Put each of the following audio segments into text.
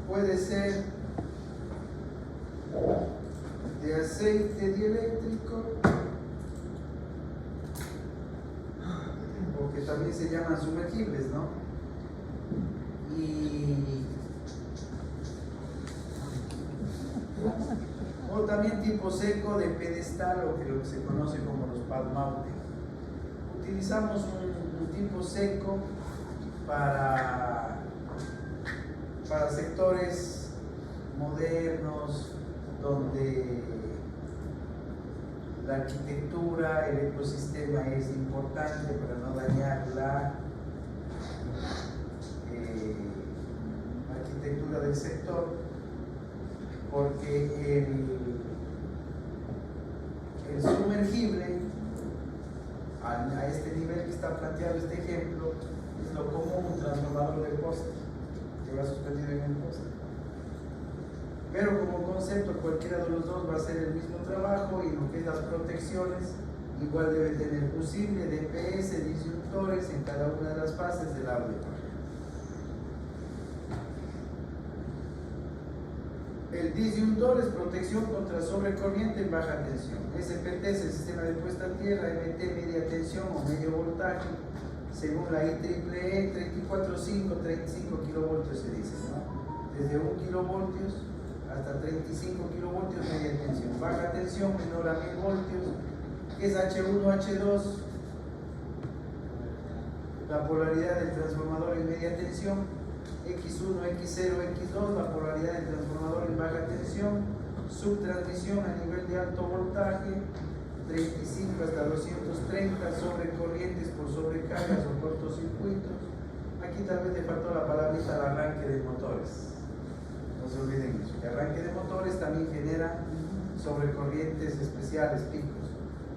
Puede ser de aceite dieléctrico, o que también se llaman sumergibles, ¿no? O también tipo seco de pedestal, o que lo que se conoce como los pad mounted. Utilizamos un tipo seco para sectores modernos donde la arquitectura, el ecosistema es importante para no dañar la arquitectura del sector, porque el sumergible a este nivel que está planteado este ejemplo es lo común, un transformador de poste que va suspendido en el poste. Pero como concepto cualquiera de los dos va a hacer el mismo trabajo, y lo que es las protecciones igual debe tener fusible, DPS, disyuntores en cada una de las fases del aro de pared. El disyuntor es protección contra sobrecorriente en baja tensión. SPT es el sistema de puesta a tierra, MT media tensión o medio voltaje, según la IEEE 34.5, 35 kilovoltios se dice, ¿no? Desde 1 kilovoltios hasta 35 kilovoltios media tensión. Baja tensión menor a 1000 voltios, que es H1, H2, la polaridad del transformador en media tensión. X1, X0, X2, la polaridad del transformador en baja tensión. Subtransmisión a nivel de alto voltaje, 35 hasta 230, sobrecorrientes por sobrecargas o cortocircuitos. Aquí tal vez le faltó la palabrita al arranque de motores. No se olviden eso. El arranque de motores también genera sobrecorrientes especiales, picos.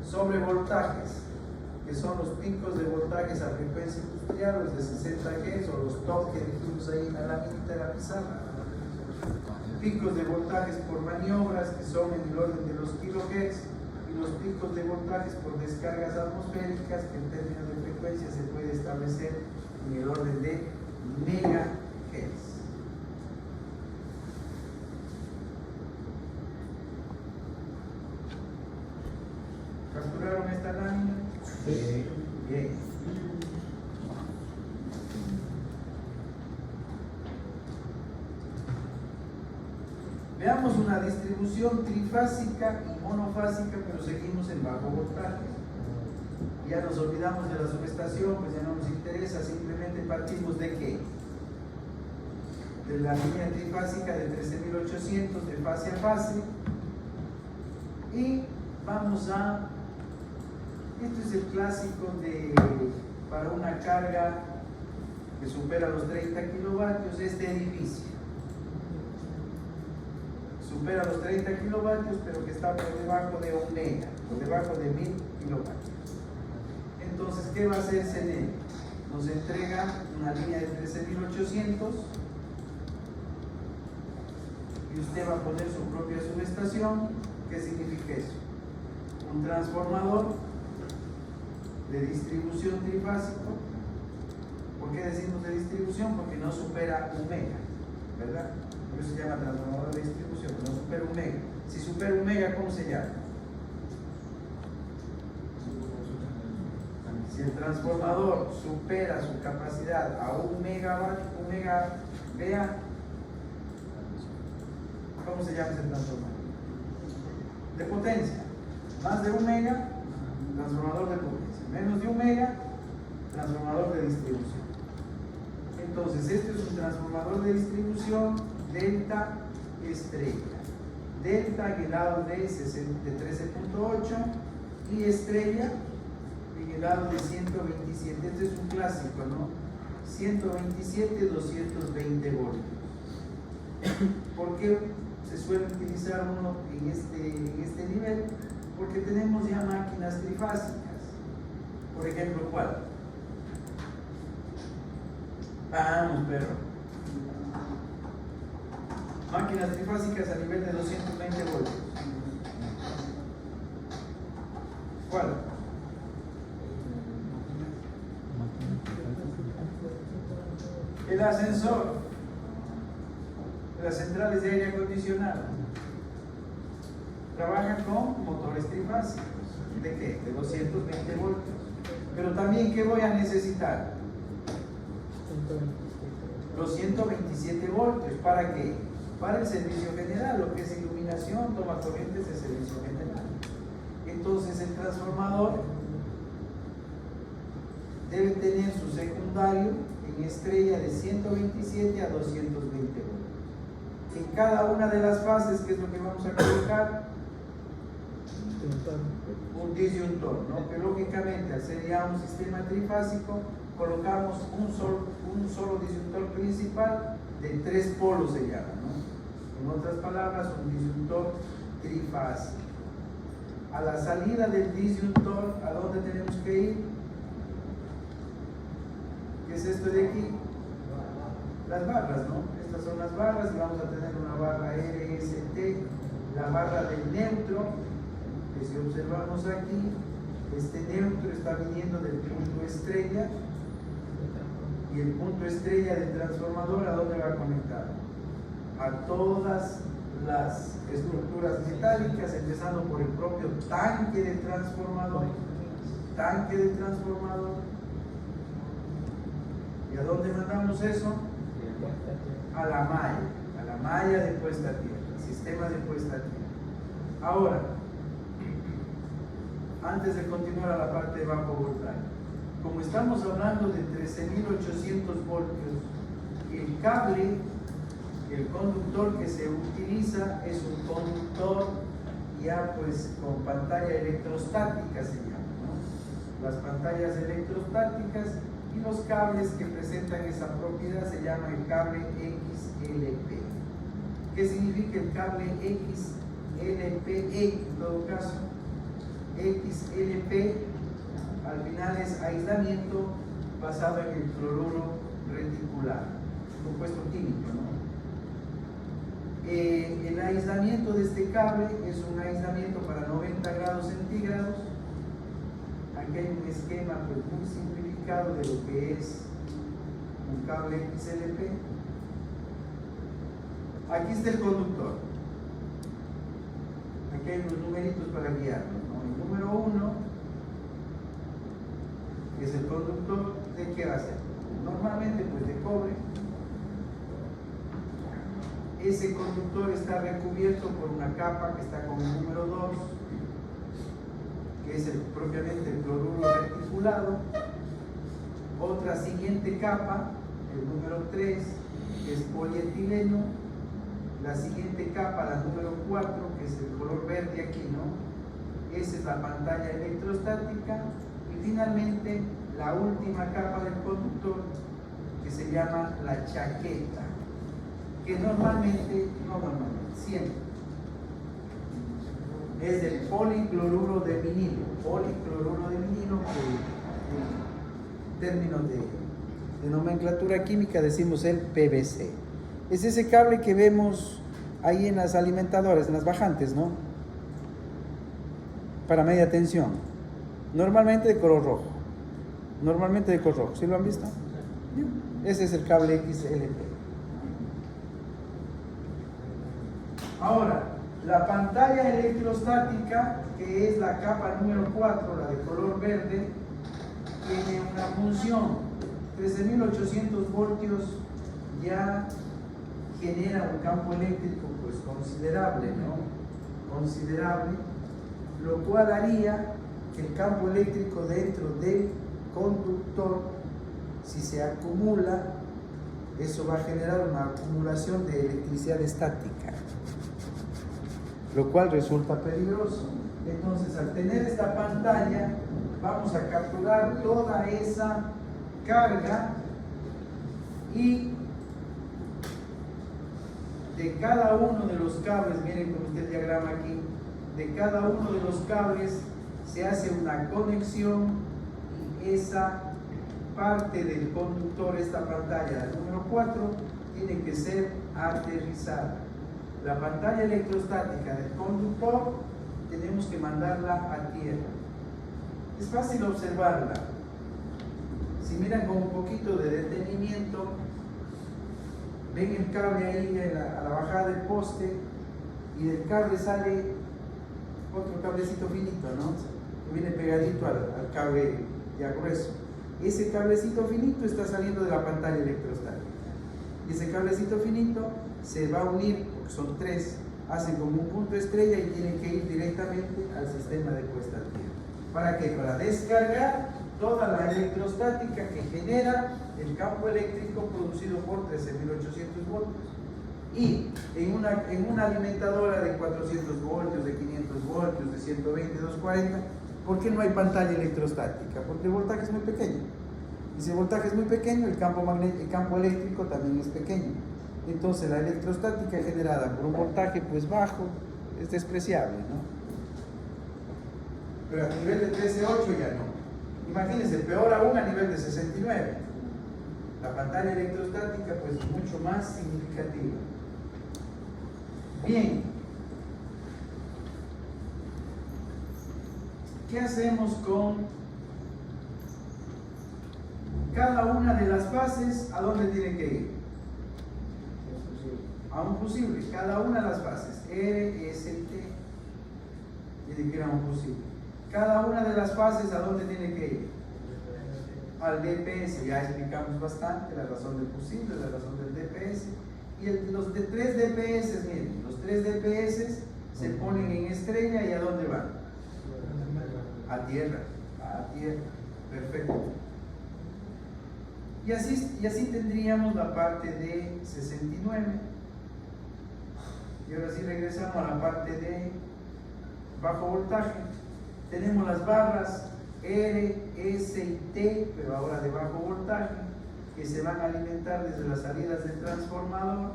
Sobrevoltajes, que son los picos de voltajes a frecuencia industrial, los de 60 Hz o los TOP que dijimos ahí en la lámina de la pizarra. Picos de voltajes por maniobras, que son en el orden de los kilohertz, y los picos de voltajes por descargas atmosféricas, que en términos de frecuencia se puede establecer en el orden de megahertz. ¿Capturaron esta lámina? Sí. Bien. Veamos una distribución trifásica y monofásica, pero seguimos en bajo voltaje. Ya nos olvidamos de la subestación, pues ya no nos interesa, simplemente partimos de ¿qué? De la línea trifásica de 13.800 de fase a fase, y vamos a, esto es el clásico para una carga que supera los 30 kilovatios, este edificio supera los 30 kilovatios, pero que está por debajo de 1 mega, por debajo de 1000 kilovatios. Entonces, ¿qué va a hacer CNE? Nos entrega una línea de 13.800 y usted va a poner su propia subestación. ¿Qué significa eso? Un transformador de distribución trifásico. ¿Por qué decimos de distribución? Porque no supera 1 mega, ¿verdad? Por eso se llama transformador de distribución, no supera 1 mega. Si supera 1 mega, ¿cómo se llama? Si el transformador supera su capacidad a 1 megawatt, 1 mega VA, ¿cómo se llama ese transformador? De potencia. Más de 1 mega, transformador de potencia. Menos de 1 mega, transformador de distribución. Entonces, este es un transformador de distribución delta estrella. Delta en el lado de 13.8 y estrella en el lado de 127. Este es un clásico, ¿no? 127, 220 voltios. ¿Por qué se suele utilizar uno en este nivel? Porque tenemos ya máquinas trifásicas. Por ejemplo, ¿cuál? Vamos, perro. Máquinas trifásicas a nivel de 220 voltios. ¿Cuál? El ascensor, las centrales de aire acondicionado, trabajan con motores trifásicos. ¿De qué? De 220 voltios. Pero también, ¿qué voy a necesitar? Los 127 voltios. ¿Para qué? Para el servicio general, lo que es iluminación, toma corrientes de servicio general. Entonces el transformador debe tener su secundario en estrella de 127 a 220 voltios. En cada una de las fases, ¿qué es lo que vamos a colocar? Un disyuntor, ¿no? Que lógicamente, al ser ya un sistema trifásico, colocamos un solo disyuntor principal de 3 polos, se llama, ¿no? En otras palabras, un disyuntor trifásico. A la salida del disyuntor, ¿a dónde tenemos que ir? ¿Qué es esto de aquí? Las barras, ¿no? Estas son las barras y vamos a tener una barra RST, la barra del neutro. Que si observamos aquí, este neutro está viniendo del punto estrella, y el punto estrella del transformador, ¿a dónde va a conectar? A todas las estructuras metálicas, empezando por el propio tanque del transformador. ¿Y a dónde mandamos eso? A la malla de puesta a tierra, sistema de puesta a tierra. Ahora, antes de continuar a la parte de bajo voltaje, como estamos hablando de 13.800 voltios, el cable, el conductor que se utiliza es un conductor ya pues con pantalla electrostática, se llama, ¿no? Las pantallas electrostáticas y los cables que presentan esa propiedad se llama el cable XLP. ¿Qué significa el cable XLPE en todo caso? XLP al final es aislamiento basado en el cloruro reticular, compuesto químico, ¿no? El aislamiento de este cable es un aislamiento para 90 grados centígrados. Aquí hay un esquema pues, muy simplificado de lo que es un cable XLP. Aquí está el conductor. Aquí hay unos numeritos para guiarnos, ¿no? El número 1 es el conductor. ¿De qué va a ser? Normalmente pues de cobre. Ese conductor está recubierto por una capa que está con el número 2, que es propiamente el cloruro reticulado. Otra siguiente capa, el número 3, que es polietileno. La siguiente capa, la número 4, que es el color verde aquí, ¿no? Esa es la pantalla electrostática. Y finalmente, la última capa del conductor, que se llama la chaqueta, que siempre es del policloruro de vinilo. Policloruro de vinilo, que en términos de nomenclatura química decimos el PVC. Es ese cable que vemos ahí en las alimentadoras, en las bajantes, ¿no? Para media tensión. Normalmente de color rojo. ¿Sí lo han visto? Ese es el cable XLP. Ahora, la pantalla electrostática, que es la capa número 4, la de color verde, tiene una función. 13.800 voltios ya genera un campo eléctrico pues considerable, ¿no? Considerable, lo cual haría que el campo eléctrico dentro del conductor, si se acumula, eso va a generar una acumulación de electricidad estática, lo cual resulta peligroso. Entonces, al tener esta pantalla, vamos a capturar toda esa carga y de cada uno de los cables, miren como está el diagrama aquí, de cada uno de los cables se hace una conexión y esa parte del conductor, esta pantalla número 4, tiene que ser aterrizada. La pantalla electrostática del conductor tenemos que mandarla a tierra. Es fácil observarla. Si miran con un poquito de detenimiento, ven el cable ahí a la bajada del poste, y del cable sale otro cablecito finito, ¿no? Que viene pegadito al cable ya grueso. Ese cablecito finito está saliendo de la pantalla electrostática. Y ese cablecito finito se va a unir, porque son tres, hacen como un punto estrella y tienen que ir directamente al sistema de puesta al tierra. ¿Para qué? Para descargar toda la electrostática que genera el campo eléctrico producido por 13.800 voltios. Y en una alimentadora de 400 voltios, de 500 voltios, de 120, 240, ¿por qué no hay pantalla electrostática? Porque el voltaje es muy pequeño. Y si el voltaje es muy pequeño, el campo eléctrico también es pequeño. Entonces la electrostática generada por un voltaje pues bajo es despreciable, ¿no? Pero a nivel de 13.8 ya no. Imagínense, peor aún a nivel de 69. La pantalla electrostática pues mucho más significativa. Bien. ¿Qué hacemos con cada una de las fases? ¿A dónde tiene que ir? A un fusible. Cada una de las fases. R, S y T. Tiene que ir a un fusible. Cada una de las fases, ¿a dónde tiene que ir? Al DPS. Ya explicamos bastante la razón del fusible, la razón del DPS. Y los de 3 DPS, miren, los 3 DPS se ponen en estrella, ¿y a dónde van? A tierra. A tierra. Perfecto. Y así tendríamos la parte de 69. Y ahora sí regresamos a la parte de bajo voltaje. Tenemos las barras R, S y T, pero ahora de bajo voltaje, que se van a alimentar desde las salidas del transformador.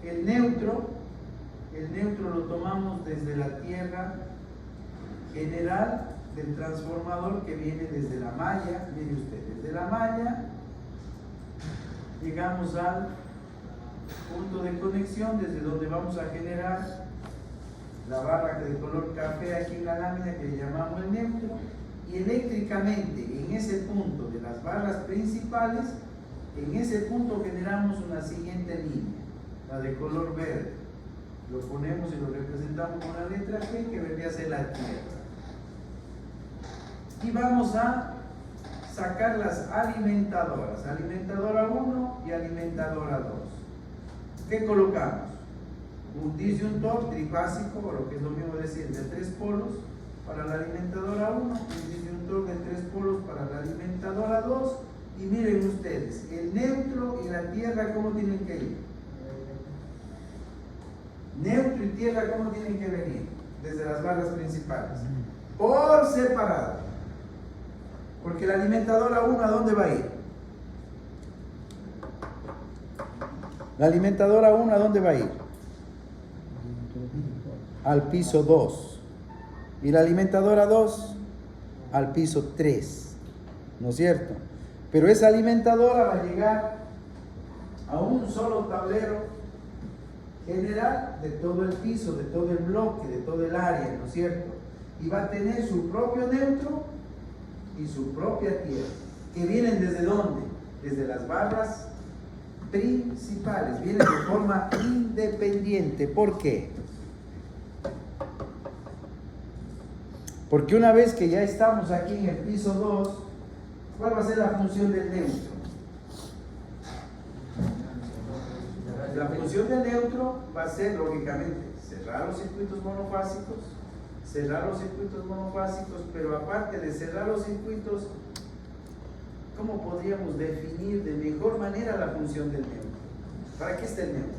El neutro lo tomamos desde la tierra general del transformador, que viene desde la malla. Mire usted, desde la malla llegamos al punto de conexión, desde donde vamos a generar la barra de color café aquí en la lámina, que le llamamos el neutro, y eléctricamente en ese punto de las barras principales, en ese punto generamos una siguiente línea, la de color verde. Lo ponemos y lo representamos con la letra G, que vendría a ser la tierra. Y vamos a sacar las alimentadoras, alimentadora 1 y alimentadora 2. ¿Qué colocamos? Un disyuntor trifásico, o lo que es lo mismo decir, de 3 polos para la alimentadora 1, un disyuntor de 3 polos para la alimentadora 2, y miren ustedes, el neutro y la tierra, ¿cómo tienen que ir? Neutro y tierra, ¿cómo tienen que venir? Desde las barras principales, por separado. Porque la alimentadora 1, ¿a dónde va a ir? La alimentadora 1, ¿a dónde va a ir? Al piso 2. Y la alimentadora 2 al piso 3. ¿No es cierto? Pero esa alimentadora va a llegar a un solo tablero general de todo el piso, de todo el bloque, de todo el área, ¿no es cierto? Y va a tener su propio neutro y su propia tierra, que vienen ¿desde dónde? Desde las barras principales, vienen de forma independiente. ¿Por qué? Porque una vez que ya estamos aquí en el piso 2, ¿cuál va a ser la función del neutro? La función del neutro va a ser, lógicamente, cerrar los circuitos monofásicos, pero aparte de cerrar los circuitos, ¿cómo podríamos definir de mejor manera la función del neutro? ¿Para qué está el neutro?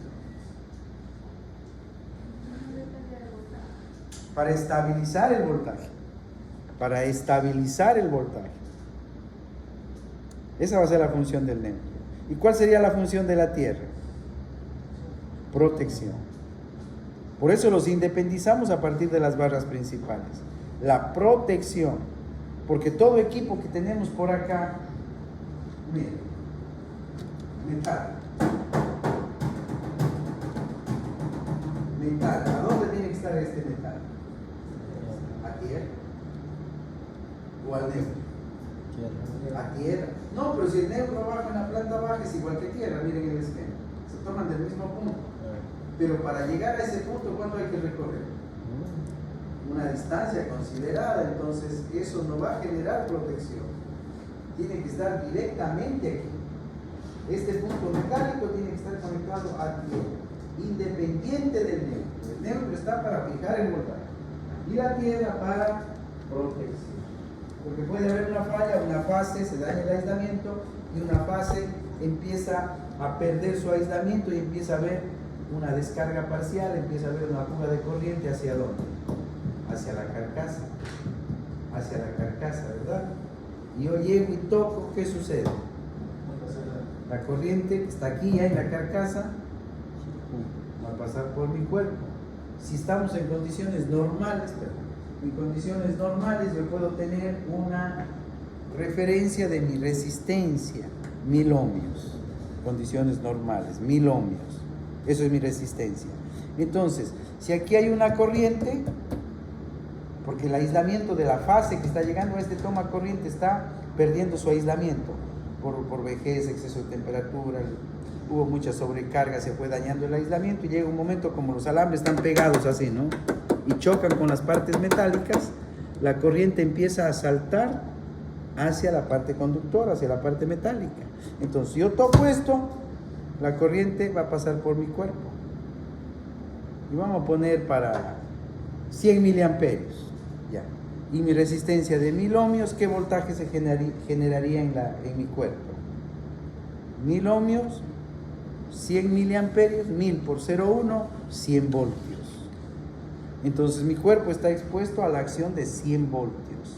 Para estabilizar el voltaje. Para estabilizar el voltaje. Esa va a ser la función del neutro. ¿Y cuál sería la función de la tierra? Protección. Por eso los independizamos a partir de las barras principales. La protección. Porque todo equipo que tenemos por acá, miren, metal. Metal. ¿A dónde tiene que estar este metal? ¿A tierra? ¿O al neutro? A tierra. No, pero si el neutro abajo en la planta baja es igual que tierra, miren el esquema. Se toman del mismo punto. Pero para llegar a ese punto, ¿cuánto hay que recorrer? Una distancia considerada, entonces eso no va a generar protección. Tiene que estar directamente aquí. Este punto metálico tiene que estar conectado a tierra, independiente del neutro. El neutro está para fijar el voltaje y la tierra para protección. Porque puede haber una falla, una fase, se daña el aislamiento y una fase empieza a perder su aislamiento y empieza a haber una descarga parcial, empieza a haber una fuga de corriente. ¿Hacia dónde? Hacia la carcasa. Hacia la carcasa, ¿verdad? Y yo llego y toco, ¿qué sucede? La corriente que está aquí ya en la carcasa va a pasar por mi cuerpo. Si estamos en condiciones normales, en condiciones normales yo puedo tener una referencia de mi resistencia, 1000 ohmios. Condiciones normales, 1000 ohmios. Eso es mi resistencia. Entonces, si aquí hay una corriente, porque el aislamiento de la fase que está llegando a este toma corriente está perdiendo su aislamiento por vejez, exceso de temperatura, hubo mucha sobrecarga, se fue dañando el aislamiento y llega un momento como los alambres están pegados así, ¿no? Y chocan con las partes metálicas, la corriente empieza a saltar hacia la parte conductora, hacia la parte metálica. Entonces, si yo toco esto, la corriente va a pasar por mi cuerpo. Y vamos a poner para 100 miliamperios. Ya. Y mi resistencia de 1000 ohmios, ¿qué voltaje se generaría en mi cuerpo? 1000 ohmios, 100 miliamperios, 1000 por 0,1, 100 voltios. Entonces mi cuerpo está expuesto a la acción de 100 voltios.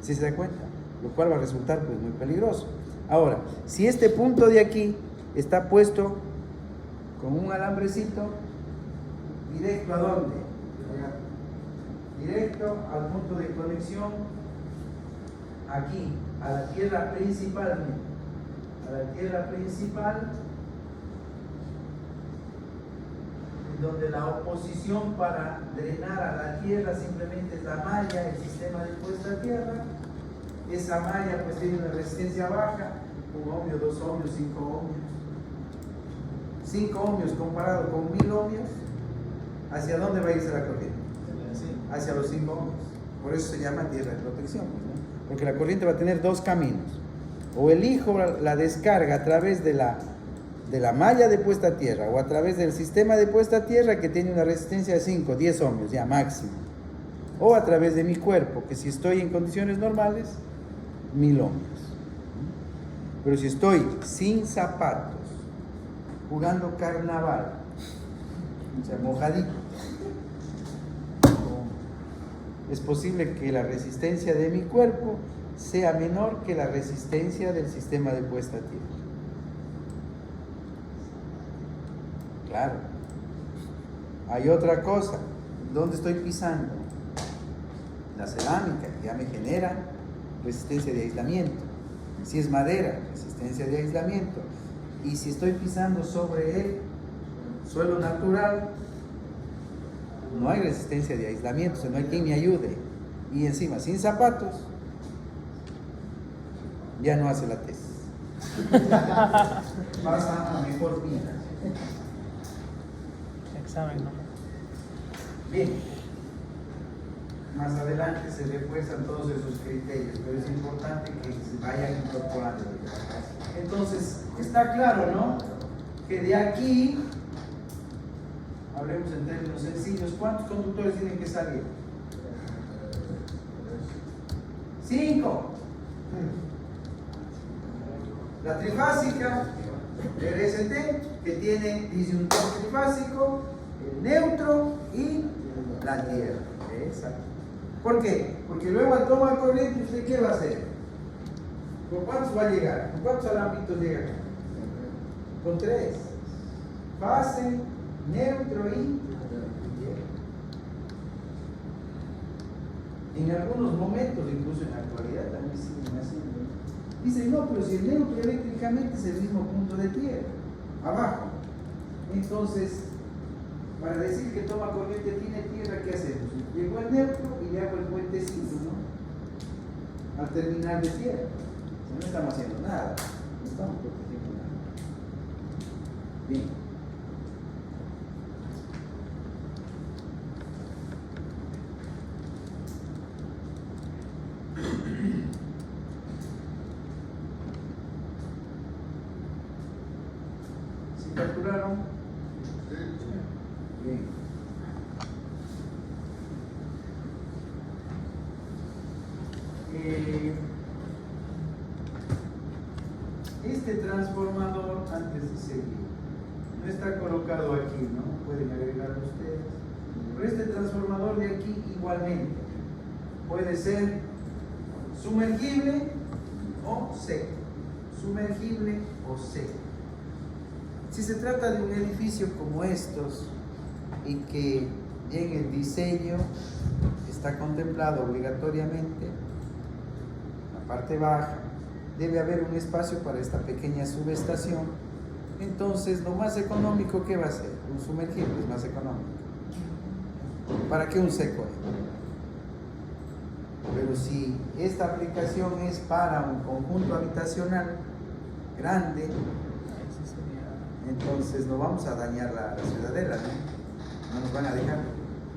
¿Sí se da cuenta? Lo cual va a resultar pues muy peligroso. Ahora, si este punto de aquí está puesto con un alambrecito, ¿directo a dónde? Directo al punto de conexión, aquí, a la tierra principal, a la tierra principal, donde la oposición para drenar a la tierra simplemente es la malla, el sistema de puesta a tierra. Esa malla pues tiene una resistencia baja, 1 ohmio, 2 ohmios, 5 ohmios. 5 ohmios comparado con 1000 ohmios, ¿hacia dónde va a irse la corriente? Hacia los 5 ohmios. Por eso se llama tierra de protección, ¿no? Porque la corriente va a tener dos caminos. O elijo la descarga a través de la malla de puesta a tierra o a través del sistema de puesta a tierra que tiene una resistencia de 5, 10 ohmios, ya máximo. O a través de mi cuerpo, que si estoy en condiciones normales, 1000 ohmios. Pero si estoy sin zapatos, jugando carnaval, o sea, mojadito, es posible que la resistencia de mi cuerpo sea menor que la resistencia del sistema de puesta a tierra. Claro. Hay otra cosa. ¿Dónde estoy pisando? La cerámica, que ya me genera resistencia de aislamiento. Si es madera, resistencia de aislamiento. Y si estoy pisando sobre el suelo natural, no hay resistencia de aislamiento, o sea, no hay quien me ayude. Y encima, sin zapatos, ya no hace la tesis. Pasa a mejor vida. Examen, ¿no? Bien. Más adelante se refuerzan todos esos criterios, pero es importante que se vayan incorporando. Entonces, está claro, ¿no? Que de aquí, hablemos en términos sencillos, ¿cuántos conductores tienen que salir? 5. La trifásica, RST, que tiene disyuntor trifásico, el neutro y la tierra. Exacto. ¿Por qué? Porque luego al tomar corriente, ¿usted qué va a hacer? ¿Con cuántos va a llegar? ¿Con cuántos alambitos llega acá? Con 3. Fase, neutro y tierra. En algunos momentos, incluso en la actualidad, también siguen haciendo. Dicen, no, pero si el neutro eléctricamente es el mismo punto de tierra, abajo. Entonces, para decir que toma corriente tiene tierra, ¿qué hacemos? Llegó el neutro y le hago el puentecito, ¿no? Al terminal de tierra. No estamos haciendo nada, no estamos protegiendo nada. Bien. ¿Sí capturaron? Bien. Este transformador, antes de seguir, no está colocado aquí, ¿no? Pueden agregarlo ustedes. Pero este transformador de aquí igualmente puede ser sumergible o seco. Sumergible o seco. Si se trata de un edificio como estos y que en el diseño está contemplado obligatoriamente, la parte baja, debe haber un espacio para esta pequeña subestación. Entonces, lo más económico, ¿qué va a ser? Un sumergible es más económico. ¿Para qué un seco? Pero si esta aplicación es para un conjunto habitacional grande, entonces no vamos a dañar la ciudadela, ¿no? No nos van a dejar.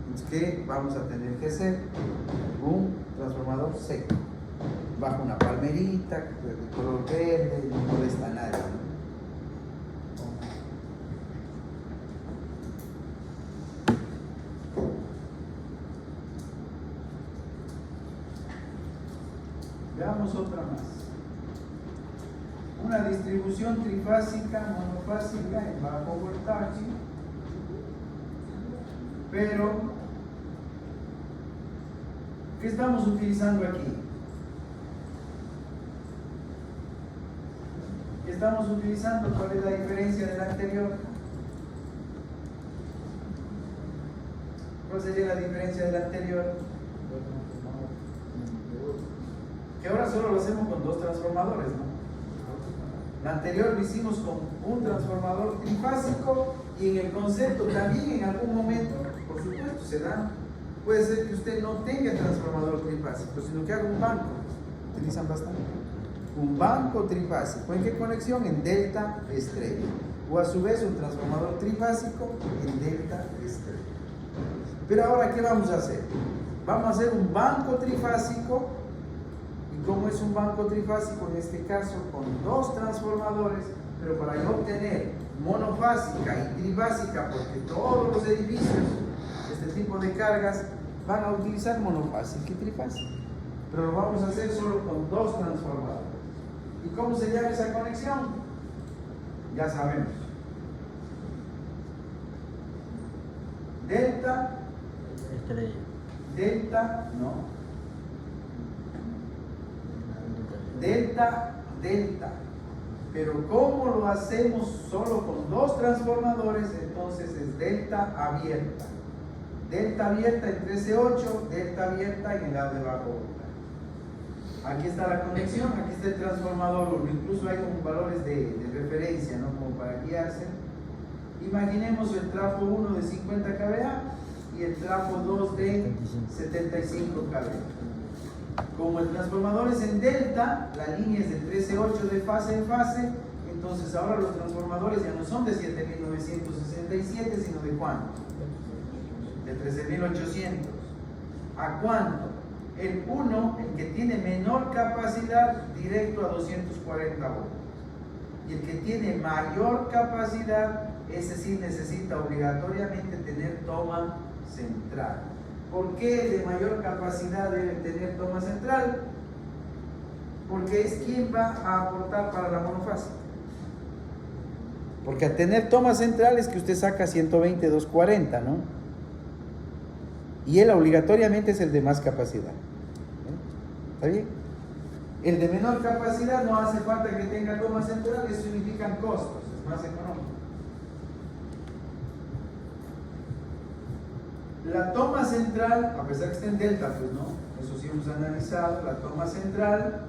Entonces, ¿qué vamos a tener que hacer? Un transformador seco, bajo una palmerita, de color verde, no molesta a nadie, ¿no? Veamos otra más. Una distribución trifásica, monofásica en bajo voltaje, pero ¿qué estamos utilizando aquí? ¿Qué estamos utilizando? ¿Cuál es la diferencia del anterior? ¿Cuál sería la diferencia del anterior? Que ahora solo lo hacemos con dos transformadores, ¿no? La anterior lo hicimos con un transformador trifásico y en el concepto también en algún momento, por supuesto, se da. Puede ser que usted no tenga transformador trifásico, sino que haga un banco. Utilizan bastante. Un banco trifásico. ¿En qué conexión? En delta estrella. O a su vez un transformador trifásico en delta estrella. Pero ahora, ¿qué vamos a hacer? Vamos a hacer un banco trifásico. ¿Y cómo es un banco trifásico? En este caso, con dos transformadores, pero para yo obtener monofásica y trifásica, porque todos los edificios de este tipo de cargas van a utilizar monofásica y trifásica, pero lo vamos a hacer solo con dos transformadores. ¿Y cómo se llama esa conexión? Ya sabemos. Delta Estrella. Delta, no. Delta, delta. Pero ¿cómo lo hacemos solo con dos transformadores? Entonces es delta abierta. Delta abierta en 13.8, delta abierta en el lado de bajo voltaje. Aquí está la conexión, aquí está el transformador 1. Incluso hay valores de referencia, ¿no? Como para guiarse. Imaginemos el trafo 1 de 50 kVA y el trafo 2 de 75 kVA. Como el transformador es en delta, la línea es de 13.8 de fase en fase, entonces ahora los transformadores ya no son de 7.967, sino de ¿cuánto? De 13.800. ¿A cuánto? El 1, el que tiene menor capacidad, directo a 240 voltios. Y el que tiene mayor capacidad, ese sí necesita obligatoriamente tener toma central. ¿Por qué el de mayor capacidad debe tener toma central? Porque es quien va a aportar para la monofásica. Porque al tener toma central es que usted saca 120, 240, ¿no? Y él obligatoriamente es el de más capacidad. ¿Está bien? El de menor capacidad no hace falta que tenga toma central, eso significan costos, es más económico. La toma central, a pesar que está en delta, pues no, eso sí hemos analizado, la toma central